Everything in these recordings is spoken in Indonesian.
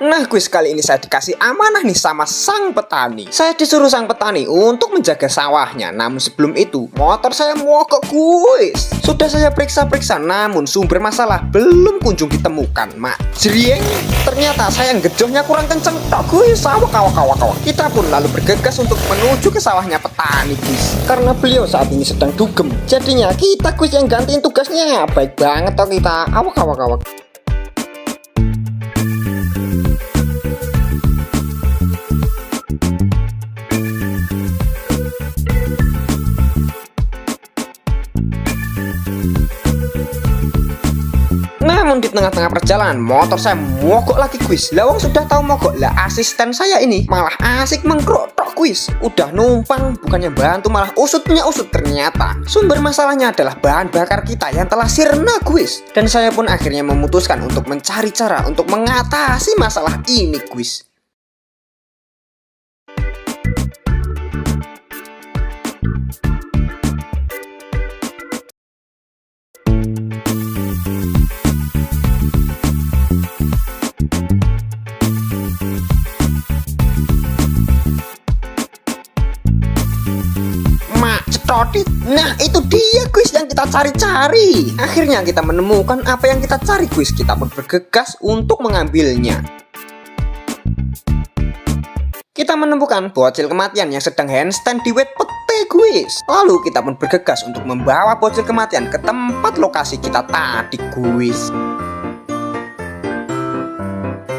Nah guys, kali ini saya dikasih amanah nih sama sang petani. Saya disuruh sang petani untuk menjaga sawahnya. Namun sebelum itu, motor saya mogok guys. Sudah saya periksa-periksa, namun sumber masalah belum kunjung ditemukan. Mak jrieng, ternyata saya ngejohnya kurang kenceng tok guys. Awak. Kita pun lalu bergegas untuk menuju ke sawahnya petani guys. Karena beliau saat ini sedang dugem, jadinya kita guys yang gantiin tugasnya. Baik banget toh kita. Awak. Namun di tengah-tengah perjalanan motor saya mogok lagi guys. Lawang sudah tahu mogok lah, asisten saya ini malah asik mengkrotok guys. Udah numpang bukannya bantu malah usut punya usut. Ternyata sumber masalahnya adalah bahan bakar kita yang telah sirna guys. Dan saya pun akhirnya memutuskan untuk mencari cara untuk mengatasi masalah ini guys. Nah itu dia guys yang kita cari-cari. Akhirnya kita menemukan apa yang kita cari guys. Kita pun bergegas untuk mengambilnya. Kita menemukan bocil kematian yang sedang handstand di wet pete guys. Lalu kita pun bergegas untuk membawa bocil kematian ke tempat lokasi kita tadi guys.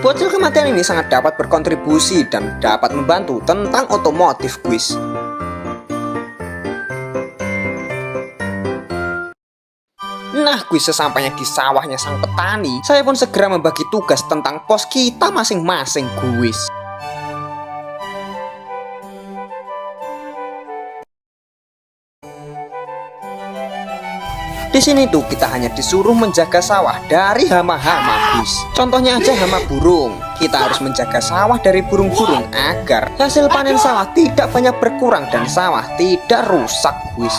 Bocil kematian ini sangat dapat berkontribusi dan dapat membantu tentang otomotif guys. Nah guys, sesampainya di sawahnya sang petani, saya pun segera membagi tugas tentang pos kita masing-masing guys. Di sini tuh kita hanya disuruh menjaga sawah dari hama-hama guys. Contohnya aja hama burung. Kita harus menjaga sawah dari burung-burung agar hasil panen sawah tidak banyak berkurang dan sawah tidak rusak guys.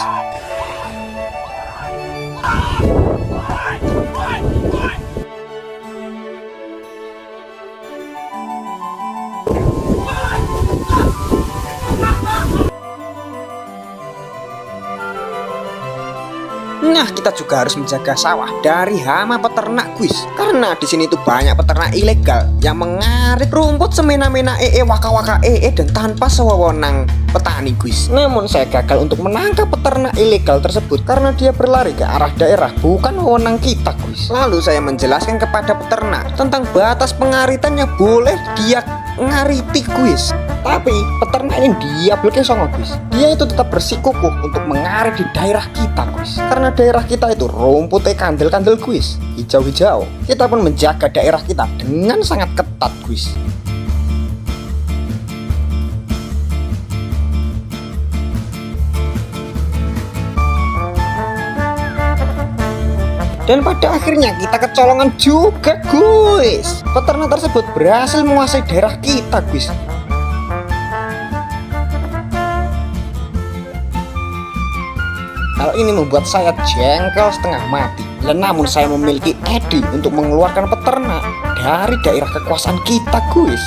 Nah, kita juga harus menjaga sawah dari hama peternak guys. Karena di sini tuh banyak peternak ilegal yang mengarit rumput semena-mena waka-waka dan tanpa sewewenang petani guys. Namun saya gagal untuk menangkap peternak ilegal tersebut karena dia berlari ke arah daerah bukan wewenang kita guys. Lalu saya menjelaskan kepada peternak tentang batas pengaritan yang boleh dia ngariti guys. Tapi peternak ini dia belum songo guys. Dia itu tetap bersikukuh untuk mengarit di daerah kita guys. Karena daerah kita itu rumputnya kandel-kandel guys, hijau-hijau. Kita pun menjaga daerah kita dengan sangat ketat guys. Dan pada akhirnya kita kecolongan juga guys. Peternak tersebut berhasil menguasai daerah kita guys. Hal ini membuat saya jengkel setengah mati. Dan namun saya memiliki ide untuk mengeluarkan peternak dari daerah kekuasaan kita guys.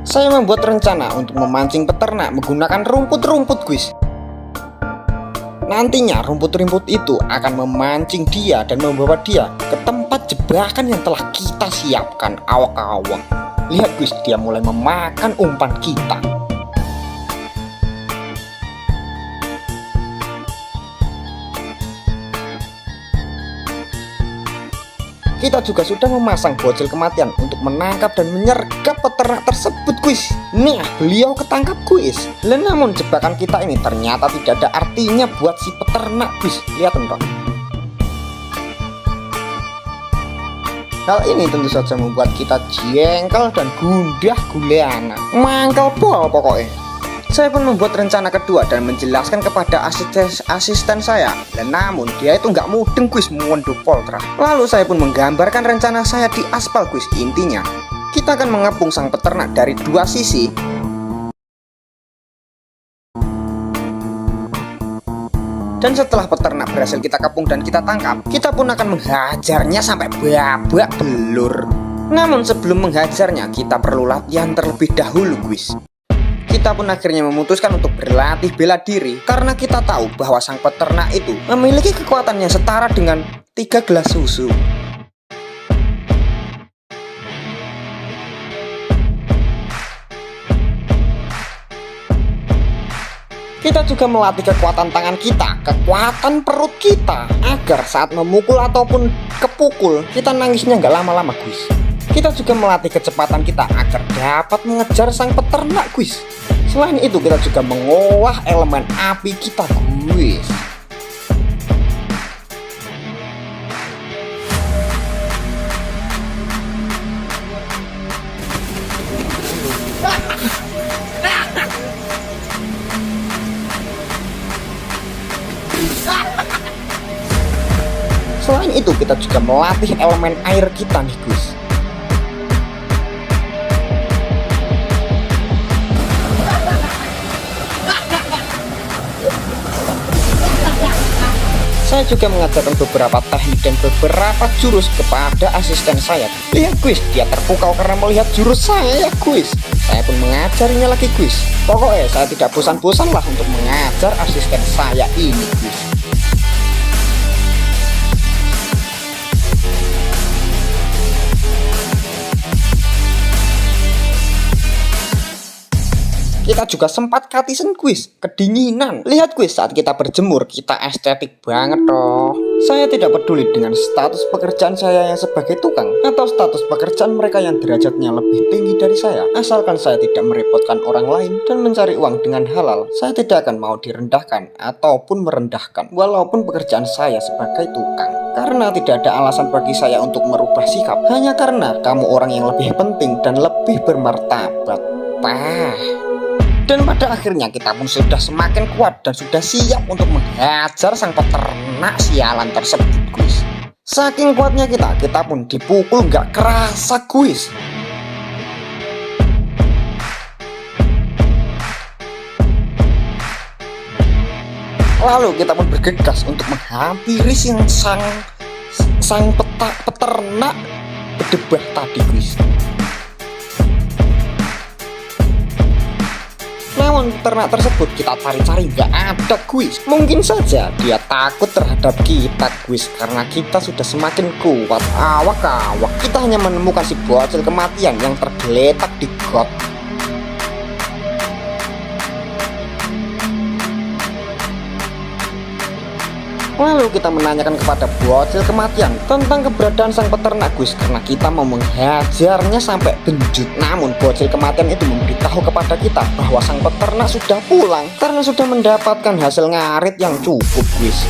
Saya membuat rencana untuk memancing peternak menggunakan rumput-rumput guys. Nantinya rumput-rumput itu akan memancing dia dan membawa dia ke tempat jebakan yang telah kita siapkan. Awak-awak. Lihat guys, dia mulai memakan umpan kita. Kita juga sudah memasang bocil kematian untuk menangkap dan menyergap peternak tersebut guys. Nah, beliau ketangkap guys. Namun jebakan kita ini ternyata tidak ada artinya buat si peternak guys. Lihat enggak? Hal ini tentu saja membuat kita jengkel dan gundah gulana. Mangkel pol pokoknya. Saya pun membuat rencana kedua dan menjelaskan kepada asisten saya. Dan namun dia itu nggak mudeng guys, mundur poltra. Lalu saya pun menggambarkan rencana saya di aspal guys. Intinya kita akan mengepung sang peternak dari dua sisi. Dan setelah peternak berhasil kita kepung dan kita tangkap, kita pun akan menghajarnya sampai babak belur. Namun sebelum menghajarnya, kita perlu latihan terlebih dahulu, guys. Kita pun akhirnya memutuskan untuk berlatih bela diri karena kita tahu bahwa sang peternak itu memiliki kekuatan yang setara dengan 3 gelas susu. Kita juga melatih kekuatan tangan kita, kekuatan perut kita, agar saat memukul ataupun kepukul, kita nangisnya nggak lama-lama, guys. Kita juga melatih kecepatan kita agar dapat mengejar sang peternak, guys. Selain itu, kita juga mengolah elemen api kita, guys. Selain itu, kita juga melatih elemen air kita nih, guys. Saya juga mengajarkan beberapa teknik dan beberapa jurus kepada asisten saya. Lihat, guys, dia terpukau karena melihat jurus saya, guys. Saya pun mengajarinya lagi, guys. Pokoknya saya tidak bosan-bosan lah untuk mengajar asisten saya ini, guys. Kita juga sempat katisan, guys, kedinginan. Lihat, guys, saat kita berjemur, kita estetik banget toh. Saya tidak peduli dengan status pekerjaan saya yang sebagai tukang atau status pekerjaan mereka yang derajatnya lebih tinggi dari saya. Asalkan saya tidak merepotkan orang lain dan mencari uang dengan halal, saya tidak akan mau direndahkan ataupun merendahkan walaupun pekerjaan saya sebagai tukang. Karena tidak ada alasan bagi saya untuk merubah sikap hanya karena kamu orang yang lebih penting dan lebih bermartabat. Dan pada akhirnya kita pun sudah semakin kuat dan sudah siap untuk menghajar sang peternak sialan tersebut, guys. Saking kuatnya kita pun dipukul nggak kerasa, guys. Lalu kita pun bergegas untuk menghampiri sang peternak berdebah tadi, guys. Namun peternak tersebut kita cari-cari nggak ada, guys. Mungkin saja dia takut terhadap kita, guys, karena kita sudah semakin kuat. Awak kita hanya menemukan si bocil kematian yang tergeletak di got. Lalu kita menanyakan kepada bocil kematian tentang keberadaan sang peternak, guys, karena kita mau menghajarnya sampai benjut. Namun bocil kematian itu memberitahu kepada kita bahwa sang peternak sudah pulang karena sudah mendapatkan hasil ngarit yang cukup, guys.